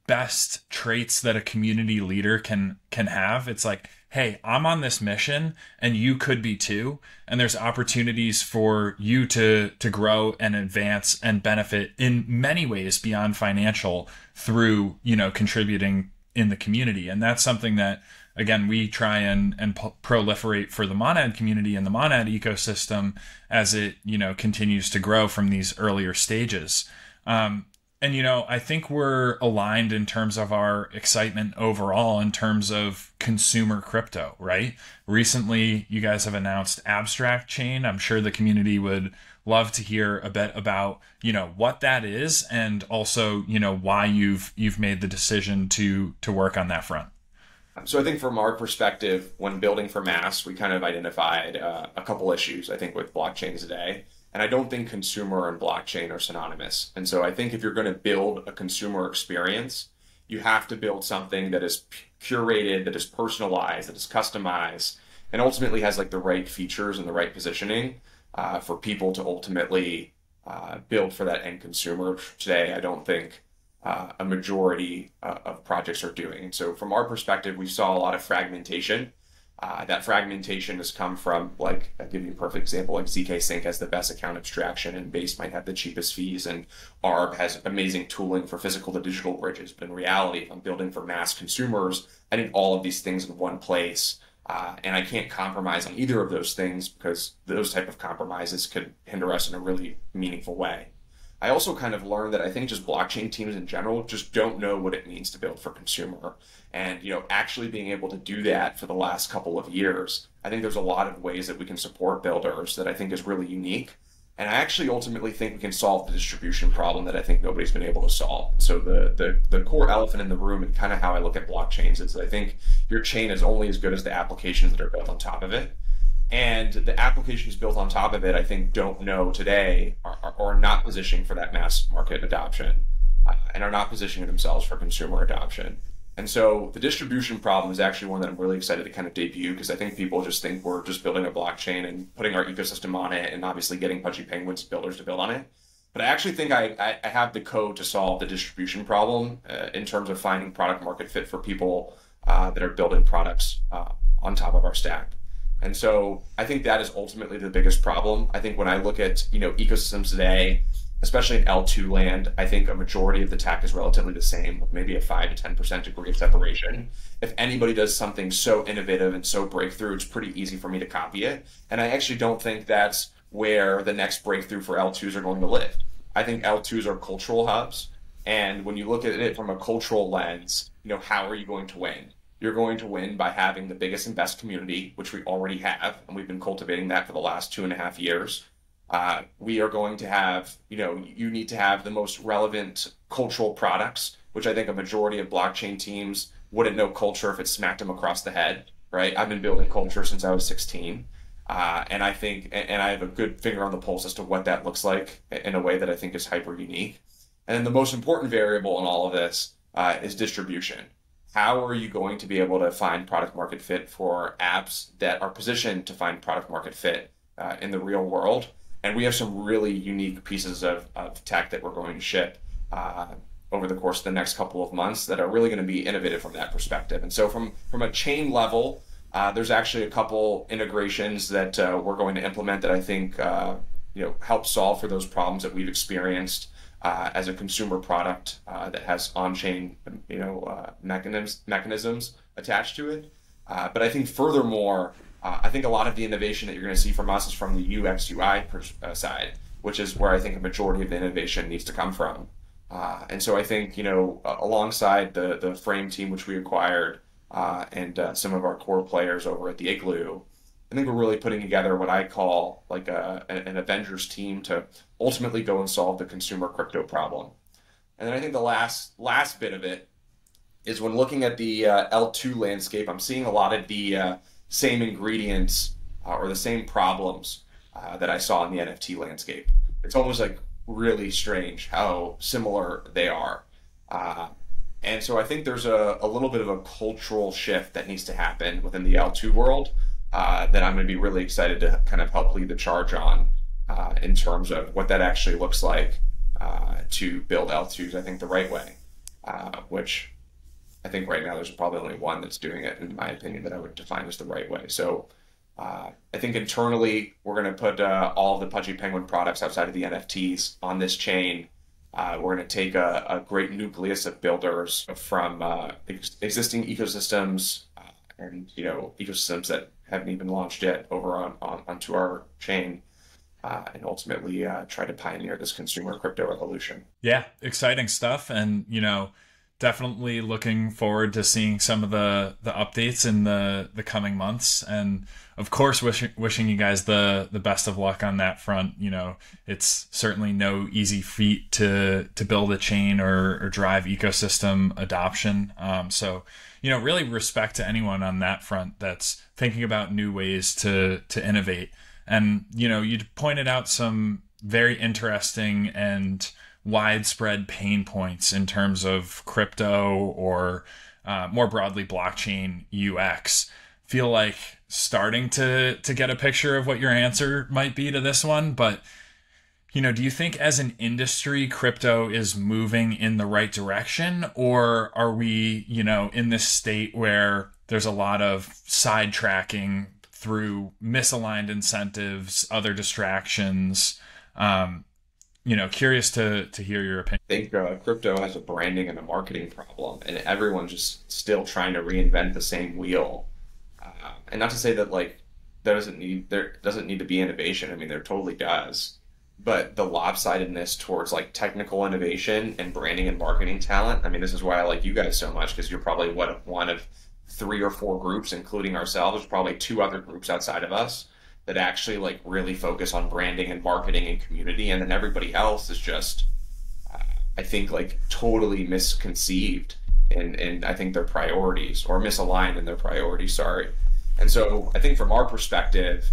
best traits that a community leader can have. It's like, hey, I'm on this mission and you could be too. And there's opportunities for you to grow and advance and benefit in many ways beyond financial through, contributing in the community. And that's something that, again, we try and proliferate for the Monad community and the Monad ecosystem as it, continues to grow from these earlier stages. I think we're aligned in terms of our excitement overall in terms of consumer crypto, right? Recently, you guys have announced Abstract Chain. I'm sure the community would love to hear a bit about, what that is and also, why you've made the decision to work on that front. So I think from our perspective, when building for mass, we kind of identified a couple issues, I think, with blockchains today. And I don't think consumer and blockchain are synonymous. And so I think if you're going to build a consumer experience, You have to build something that is curated, that is personalized, that is customized, and ultimately has like the right features and the right positioning for people to ultimately build for that end consumer. Today, I don't think a majority of projects are doing. And so from our perspective, we saw a lot of fragmentation. That fragmentation has come from, like, I'll give you a perfect example, like ZK Sync has the best account abstraction and Base might have the cheapest fees, and ARB has amazing tooling for physical to digital bridges. But in reality, if I'm building for mass consumers, I need all of these things in one place. And I can't compromise on either of those things because those type of compromises could hinder us in a really meaningful way. I also kind of learned that I think just blockchain teams in general just don't know what it means to build for consumer. And, actually being able to do that for the last couple of years, I think there's a lot of ways that we can support builders that I think is really unique. And I actually ultimately think we can solve the distribution problem that I think nobody's been able to solve. So the core elephant in the room, and kind of how I look at blockchains, is I think your chain is only as good as the applications that are built on top of it. And the applications built on top of it, I think, don't know today, are not positioning for that mass market adoption, and are not positioning themselves for consumer adoption. And so the distribution problem is actually one that I'm really excited to kind of debut, because I think people just think we're just building a blockchain and putting our ecosystem on it and obviously getting Pudgy Penguins builders to build on it. But I actually think I have the code to solve the distribution problem in terms of finding product market fit for people that are building products on top of our stack. And so I think that is ultimately the biggest problem. I think when I look at ecosystems today, especially in L2 land, I think a majority of the tech is relatively the same, with maybe a 5 to 10% degree of separation. If anybody does something so innovative and so breakthrough, it's pretty easy for me to copy it. And I actually don't think that's where the next breakthrough for L2s are going to live. I think L2s are cultural hubs. And when you look at it from a cultural lens, how are you going to win? You're going to win by having the biggest and best community, which we already have, and we've been cultivating that for the last 2.5 years. We are going to have, you need to have the most relevant cultural products, which I think a majority of blockchain teams wouldn't know culture if it smacked them across the head, right? I've been building culture since I was 16. And I think, and I have a good finger on the pulse as to what that looks like in a way that I think is hyper unique. And then the most important variable in all of this is distribution. How are you going to be able to find product market fit for apps that are positioned to find product market fit in the real world? And we have some really unique pieces of tech that we're going to ship over the course of the next couple of months that are really going to be innovative from that perspective. And so from a chain level, there's actually a couple integrations that we're going to implement that I think help solve for those problems that we've experienced as a consumer product that has on-chain mechanisms attached to it. But I think furthermore, I think a lot of the innovation that you're going to see from us is from the UX UI side, which is where I think a majority of the innovation needs to come from. And so I think, alongside the Frame team, which we acquired, and some of our core players over at the Igloo, I think we're really putting together what I call like an Avengers team to ultimately go and solve the consumer crypto problem. And then I think the last bit of it is when looking at the L2 landscape, I'm seeing a lot of the same ingredients or the same problems that I saw in the NFT landscape. It's almost like really strange how similar they are. And so I think there's a little bit of a cultural shift that needs to happen within the L2 world that I'm going to be really excited to kind of help lead the charge on in terms of what that actually looks like to build L2s, I think, the right way, which I think right now there's probably only one that's doing it, in my opinion, that I would define as the right way. So I think internally, we're going to put all of the Pudgy Penguin products outside of the NFTs on this chain. We're going to take a great nucleus of builders from existing ecosystems and ecosystems that haven't even launched yet over onto our chain, and ultimately try to pioneer this consumer crypto revolution. Yeah, exciting stuff, and definitely looking forward to seeing some of the updates in the coming months, and of course wishing you guys the best of luck on that front. It's certainly no easy feat to build a chain or drive ecosystem adoption. So really respect to anyone on that front that's thinking about new ways to innovate. And you pointed out some very interesting and widespread pain points in terms of crypto or more broadly blockchain UX? Feel like starting to get a picture of what your answer might be to this one, but do you think as an industry, crypto is moving in the right direction, or are we, in this state where there's a lot of sidetracking through misaligned incentives, other distractions? Curious to hear your opinion. I think crypto has a branding and a marketing problem, and everyone's just still trying to reinvent the same wheel. And not to say that there doesn't need to be innovation. I mean, there totally does. But the lopsidedness towards technical innovation and branding and marketing talent. I mean, this is why I like you guys so much, because you're probably one of 3 or 4 groups, including ourselves. There's probably 2 other groups outside of us that actually really focus on branding and marketing and community, and then everybody else is just, I think, totally misconceived in I think their priorities, or misaligned in their priorities. Sorry. And so I think from our perspective,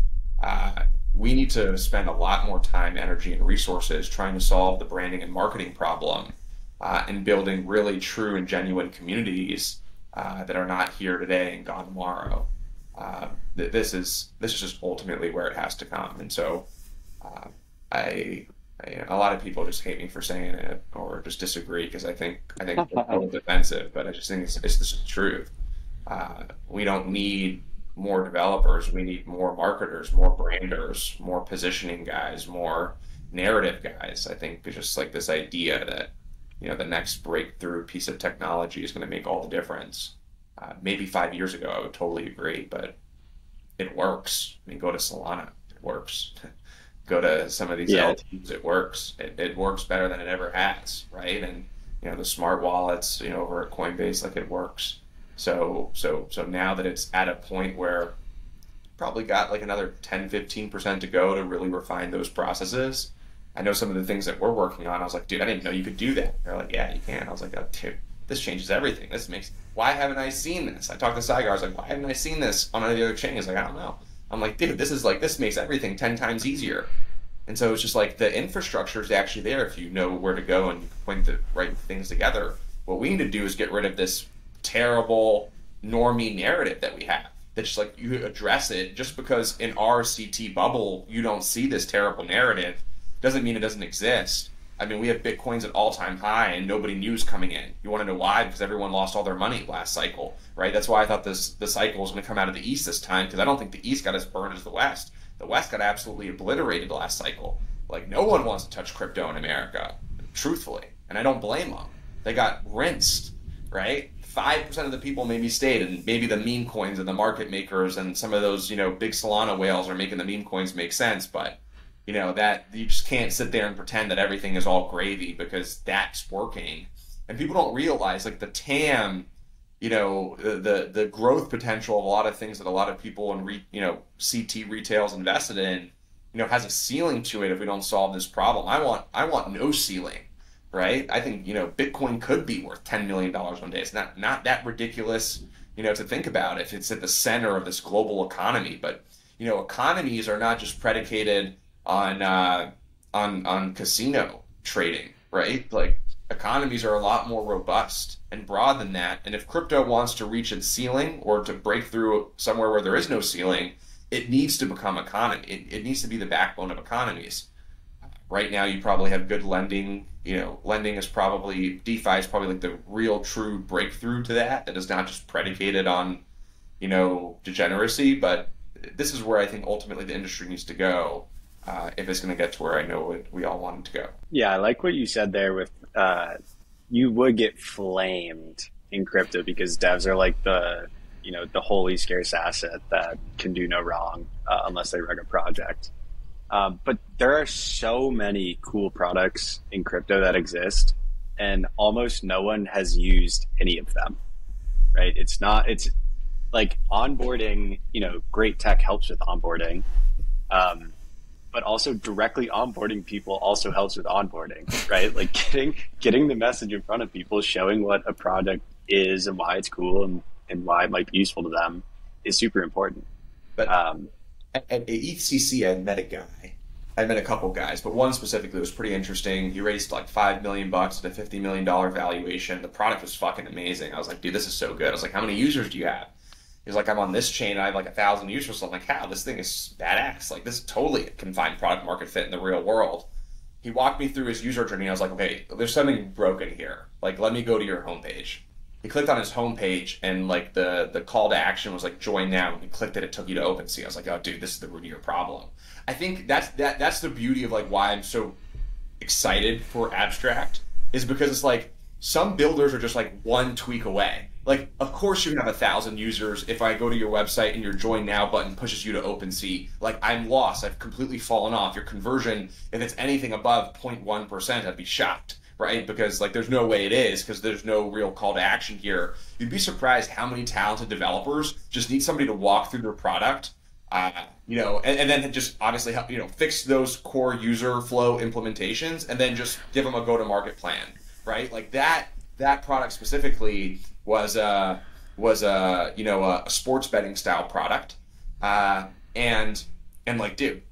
we need to spend a lot more time, energy, and resources trying to solve the branding and marketing problem, and building really true and genuine communities that are not here today and gone tomorrow. This is just ultimately where it has to come. And so a lot of people just hate me for saying it or just disagree, because I think it's a little defensive, but I just think this is the truth. We don't need more developers. We need more marketers, more branders, more positioning guys, more narrative guys. I think it's just this idea that the next breakthrough piece of technology is going to make all the difference. Maybe 5 years ago I would totally agree, but it works. I mean, go to Solana, it works. Go to some of these LTs, it works. It works better than it ever has, right? And the smart wallets, over at Coinbase, it works. So now that it's at a point where probably got another 10-15% to go to really refine those processes. I know some of the things that we're working on. I was like, dude, I didn't know you could do that. They're like, yeah, you can. I was like, oh, dude, this changes everything. Why haven't I seen this? I talked to Saigar. I was like, why haven't I seen this on any other chain? He's like, I don't know. I'm like, dude, this makes everything 10 times easier. And so it's just the infrastructure is actually there if you know where to go and you point the right things together. What we need to do is get rid of this terrible normie narrative that we have. That's just you address it. Just because in our CT bubble you don't see this terrible narrative doesn't mean it doesn't exist. I mean, we have Bitcoins at all-time high and nobody knew was coming in. You want to know why? Because everyone lost all their money last cycle, right? That's why I thought the cycle was going to come out of the East this time, because I don't think the East got as burned as the West. The West got absolutely obliterated last cycle. No one wants to touch crypto in America, truthfully, and I don't blame them. They got rinsed, right? 5% of the people maybe stayed, and maybe the meme coins and the market makers and some of those, big Solana whales are making the meme coins make sense, but that you just can't sit there and pretend that everything is all gravy, because that's working. And people don't realize the TAM, the growth potential of a lot of things that a lot of people in CT retail's invested in, has a ceiling to it if we don't solve this problem. I want no ceiling, right? I think Bitcoin could be worth $10 million one day. It's not that ridiculous, to think about if it's at the center of this global economy. But economies are not just predicated on casino trading, right? Economies are a lot more robust and broad than that. And if crypto wants to reach its ceiling or to break through somewhere where there is no ceiling, it needs to become economy. It needs to be the backbone of economies. Right now, you probably have good lending. Lending is probably, DeFi is probably the real true breakthrough to that is not just predicated on, degeneracy. But this is where I think ultimately the industry needs to go. If it's going to get to where I know we all want it to go. Yeah, I like what you said there with you would get flamed in crypto because devs are the holy scarce asset that can do no wrong unless they run a project. But there are so many cool products in crypto that exist, and almost no one has used any of them, right? It's onboarding, great tech helps with onboarding. But also directly onboarding people also helps with onboarding, right? Getting the message in front of people, showing what a project is and why it's cool and why it might be useful to them is super important. But at ETHCC, I met a guy I met a couple guys, but one specifically was pretty interesting. He raised like $5 million at a $50 million valuation. The product was fucking amazing. I was like, dude, this is so good. I was like, how many users do you have? He was like, I'm on this chain and I have like 1,000 users. So I'm like, how? This thing is badass. Like, this totally can find product market fit in the real world. He walked me through his user journey. I was like, okay, there's something broken here. Like, let me go to your homepage. He clicked on his homepage and like the call to action was like join now. When he clicked it, it took you to OpenSea. I was like, oh dude, this is the root of your problem. I think that's the beauty of like why I'm so excited for Abstract, is because it's like some builders are just like one tweak away. Like, of course you can have 1,000 users. If I go to your website and your join now button pushes you to OpenSea, like I'm lost. I've completely fallen off. Your conversion, if it's anything above 0.1%, I'd be shocked, right? Because like there's no way it is, because there's no real call to action here. You'd be surprised how many talented developers just need somebody to walk through their product, and then just obviously help, fix those core user flow implementations, and then just give them a go-to-market plan, right? Like that product specifically was a sports betting style product, and like, dude,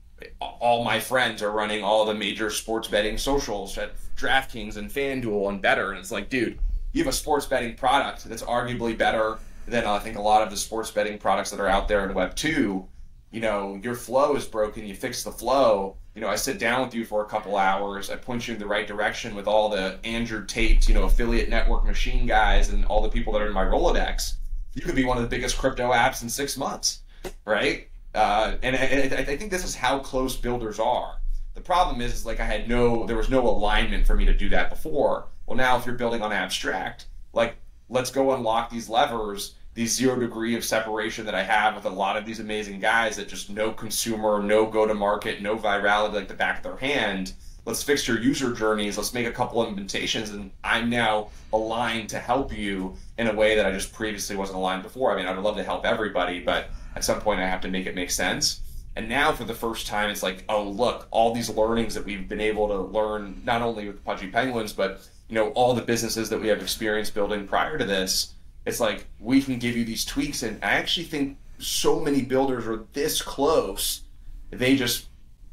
all my friends are running all the major sports betting socials at DraftKings and FanDuel and Better, and it's like, dude, you have a sports betting product that's arguably better than I think a lot of the sports betting products that are out there in Web 2. Your flow is broken, you fix the flow. I sit down with you for a couple hours, I point you in the right direction with all the Andrew Tate, affiliate network machine guys and all the people that are in my Rolodex. You could be one of the biggest crypto apps in 6 months, right? And I think this is how close builders are. The problem is like there was no alignment for me to do that before. Well, now if you're building on Abstract, like, let's go unlock these levers, the 0 degree of separation that I have with a lot of these amazing guys that just no consumer, no go-to-market, no virality like the back of their hand. Let's fix your user journeys. Let's make a couple of implementations, and I'm now aligned to help you in a way that I just previously wasn't aligned before. I mean, I'd love to help everybody, but at some point I have to make it make sense. And now for the first time, it's like, oh, look, all these learnings that we've been able to learn, not only with Pudgy Penguins, but all the businesses that we have experience building prior to this. It's like, we can give you these tweaks, and I actually think so many builders are this close. They just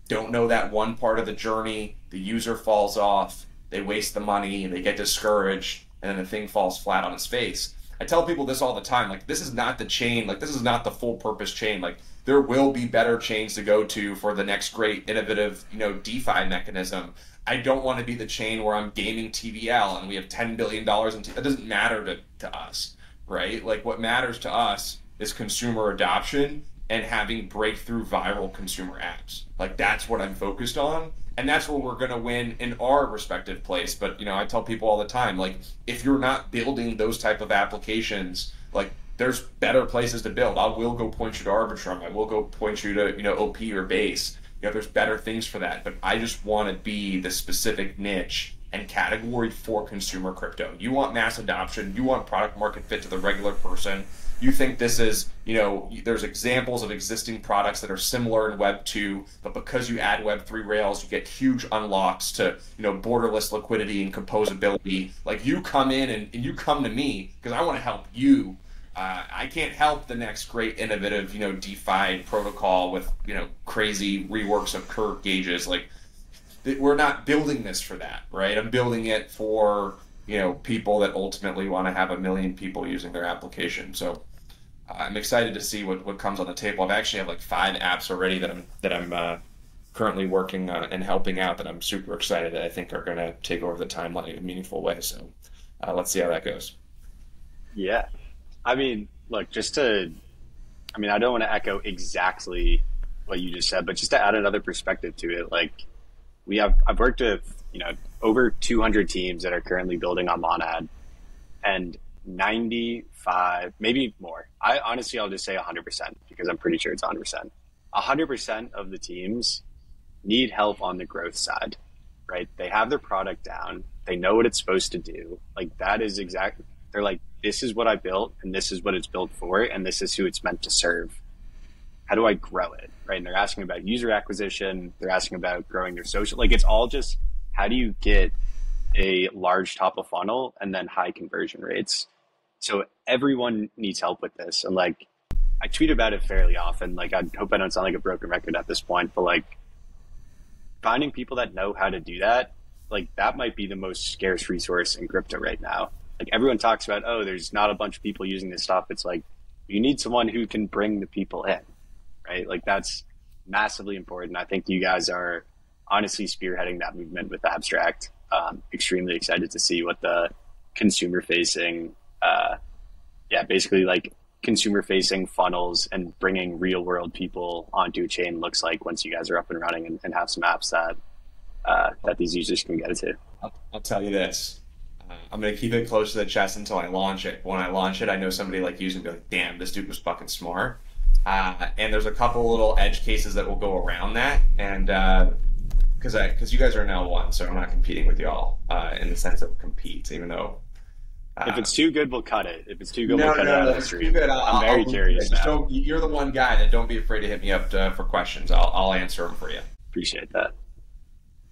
don't know that one part of the journey. The user falls off, they waste the money, they get discouraged, and then the thing falls flat on its face. I tell people this all the time, like, this is not the chain, like, this is not the full purpose chain. Like, there will be better chains to go to for the next great innovative, DeFi mechanism. I don't want to be the chain where I'm gaming TVL and we have $10 billion in that doesn't matter to us, right? Like, what matters to us is consumer adoption and having breakthrough viral consumer apps. Like, that's what I'm focused on. And that's where we're going to win in our respective place. But, I tell people all the time, like, if you're not building those type of applications, like, there's better places to build. I will go point you to Arbitrum. I will go point you to, OP or Base. There's better things for that. But I just want to be the specific niche and category for consumer crypto. You want mass adoption. You want product market fit to the regular person. You think this is, there's examples of existing products that are similar in Web 2, but because you add Web 3 rails, you get huge unlocks to, borderless liquidity and composability. Like, you come in and you come to me because I want to help you. I can't help the next great innovative, DeFi protocol with, crazy reworks of curve gauges. Like, we're not building this for that, right? I'm building it for, people that ultimately want to have 1 million people using their application. So I'm excited to see what comes on the table. I've actually have like 5 apps already that I'm currently working on and helping out that I'm super excited that I think are going to take over the timeline in a meaningful way. So let's see how that goes. Yeah. I mean, look, I don't want to echo exactly what you just said, but just to add another perspective to it, like, I've worked with, over 200 teams that are currently building on Monad, and 95, maybe more. I'll just say 100% because I'm pretty sure it's 100%. 100% of the teams need help on the growth side, right? They have their product down. They know what it's supposed to do. Like, that is exactly, they're like, this is what I built and this is what it's built for and this is who it's meant to serve. How do I grow it, right? And they're asking about user acquisition. They're asking about growing their social. Like, it's all just, how do you get a large top of funnel and then high conversion rates? So everyone needs help with this. And like, I tweet about it fairly often. Like, I hope I don't sound like a broken record at this point, but like, finding people that know how to do that, like that might be the most scarce resource in crypto right now. Like everyone talks about, oh, there's not a bunch of people using this stuff. It's like, you need someone who can bring the people in, right? Like that's massively important. I think you guys are honestly spearheading that movement with Abstract. Extremely excited to see what the consumer facing, basically like consumer facing funnels and bringing real world people onto a chain looks like once you guys are up and running and have some apps that these users can get into. I'll tell you this. I'm going to keep it close to the chest until I launch it. When I launch it, I know somebody like you is going to be like, damn, this dude was fucking smart. And there's a couple little edge cases that will go around that. And because you guys are now one, so I'm not competing with y'all in the sense of compete, even though. If it's too good, we'll cut it. If it's too good, we'll cut it out of the stream. I'm very curious now. You're the one guy that don't be afraid to hit me up for questions. I'll answer them for you. Appreciate that.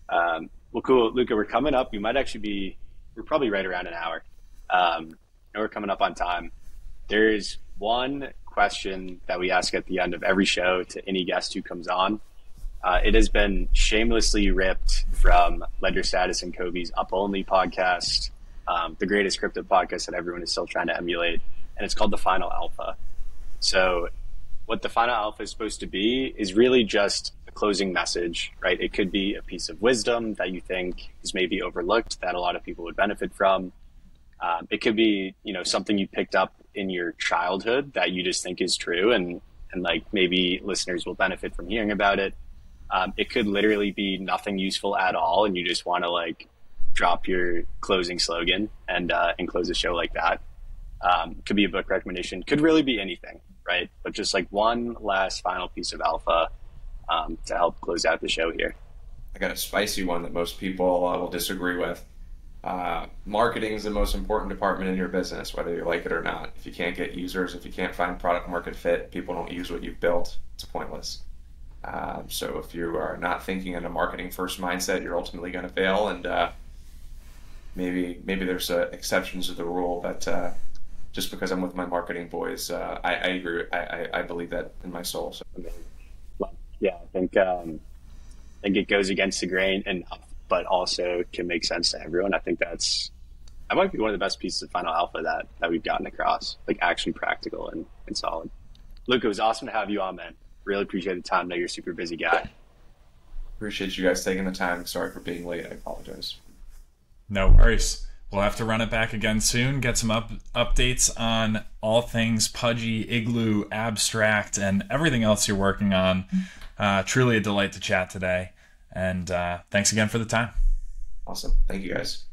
Well, cool. Luca, we're coming up. We're probably right around an hour. And we're coming up on time. There's one question that we ask at the end of every show to any guest who comes on. It has been shamelessly ripped from Ledger Status and Kobe's Up Only podcast, the greatest crypto podcast that everyone is still trying to emulate. And it's called The Final Alpha. So what The Final Alpha is supposed to be is really just a closing message, right? It could be a piece of wisdom that you think is maybe overlooked that a lot of people would benefit from. It could be, something you picked up in your childhood that you just think is true and like maybe listeners will benefit from hearing about it. It could literally be nothing useful at all and you just want to like drop your closing slogan and close a show like that. Could be a book recommendation, could really be anything, right? But just like one last final piece of alpha to help close out the show here. I got a spicy one that most people will disagree with. Marketing is the most important department in your business, whether you like it or not. If you can't get users, if you can't find product market fit, people don't use what you've built, it's pointless. So if you are not thinking in a marketing first mindset, you're ultimately going to fail. And maybe there's exceptions to the rule, but just because I'm with my marketing boys, I agree. I believe that in my soul. So. Yeah, I think it goes against the grain but also can make sense to everyone. I think that might be one of the best pieces of Final Alpha that we've gotten across, like actually practical and solid. Luca, it was awesome to have you on, man. Really appreciate the time. I know you're a super busy guy. Appreciate you guys taking the time. Sorry for being late. I apologize. No worries. We'll have to run it back again soon, get some updates on all things Pudgy, Igloo, Abstract, and everything else you're working on. Truly a delight to chat today. And thanks again for the time. Awesome. Thank you, guys.